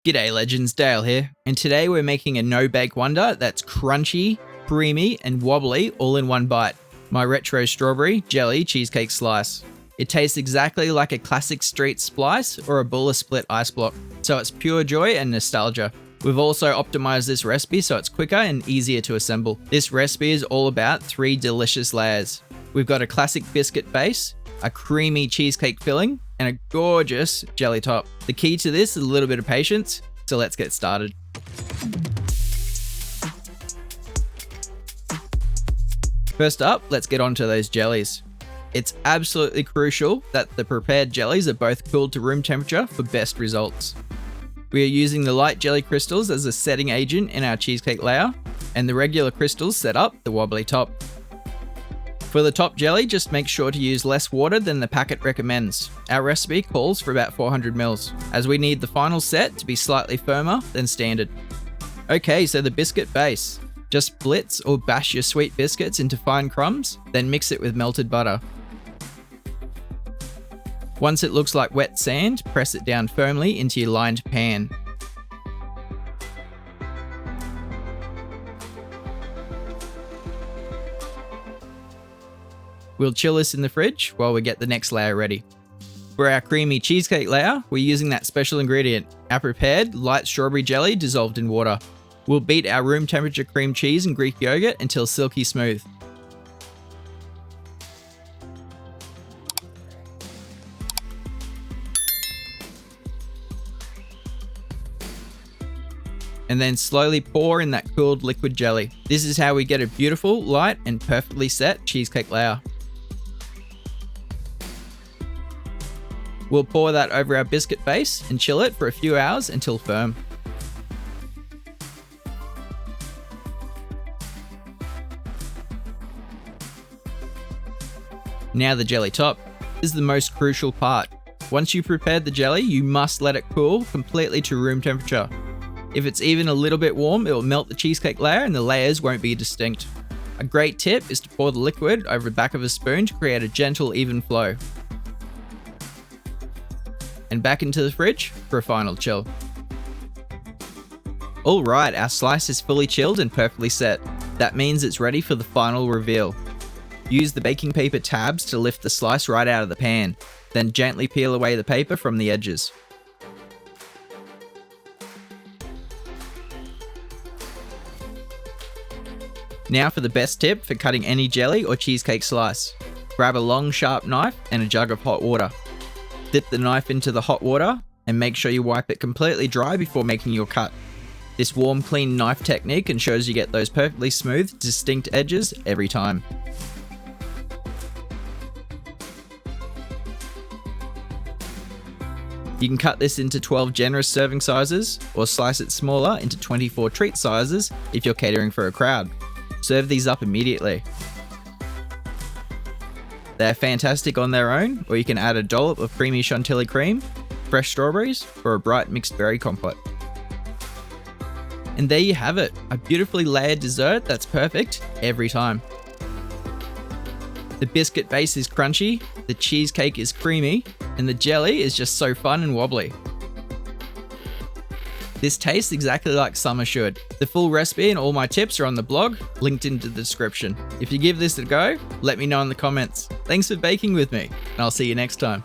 G'day legends, Dale here, and today we're making a no-bake wonder that's crunchy, creamy, and wobbly all in one bite. My retro strawberry jelly cheesecake slice. It tastes exactly like a classic Streets Splice or a Bulla Split ice block, so it's pure joy and nostalgia. We've also optimized this recipe so it's quicker and easier to assemble. This recipe is all about 3 delicious layers. We've got a classic biscuit base, a creamy cheesecake filling, and a gorgeous jelly top. The key to this is a little bit of patience, so let's get started. First up, let's get onto those jellies. It's absolutely crucial that the prepared jellies are both cooled to room temperature for best results. We are using the light jelly crystals as a setting agent in our cheesecake layer, and the regular crystals set up the wobbly top. For the top jelly, just make sure to use less water than the packet recommends. Our recipe calls for about 400 ml, as we need the final set to be slightly firmer than standard. Okay, so the biscuit base. Just blitz or bash your sweet biscuits into fine crumbs, then mix it with melted butter. Once it looks like wet sand, press it down firmly into your lined pan. We'll chill this in the fridge while we get the next layer ready. For our creamy cheesecake layer, we're using that special ingredient, our prepared light strawberry jelly dissolved in water. We'll beat our room temperature cream cheese and Greek yogurt until silky smooth. And then slowly pour in that cooled liquid jelly. This is how we get a beautiful, light, and perfectly set cheesecake layer. We'll pour that over our biscuit base and chill it for a few hours until firm. Now the jelly top. This is the most crucial part. Once you've prepared the jelly, you must let it cool completely to room temperature. If it's even a little bit warm, it will melt the cheesecake layer and the layers won't be distinct. A great tip is to pour the liquid over the back of a spoon to create a gentle, even flow. And back into the fridge for a final chill. Alright, our slice is fully chilled and perfectly set. That means it's ready for the final reveal. Use the baking paper tabs to lift the slice right out of the pan, then gently peel away the paper from the edges. Now for the best tip for cutting any jelly or cheesecake slice. Grab a long sharp knife and a jug of hot water. Dip the knife into the hot water and make sure you wipe it completely dry before making your cut. This warm, clean knife technique ensures you get those perfectly smooth, distinct edges every time. You can cut this into 12 generous serving sizes or slice it smaller into 24 treat sizes if you're catering for a crowd. Serve these up immediately. They're fantastic on their own, or you can add a dollop of creamy chantilly cream, fresh strawberries, or a bright mixed berry compote. And there you have it, a beautifully layered dessert that's perfect every time. The biscuit base is crunchy, the cheesecake is creamy, and the jelly is just so fun and wobbly. This tastes exactly like summer should. The full recipe and all my tips are on the blog, linked into the description. If you give this a go, let me know in the comments. Thanks for baking with me, and I'll see you next time.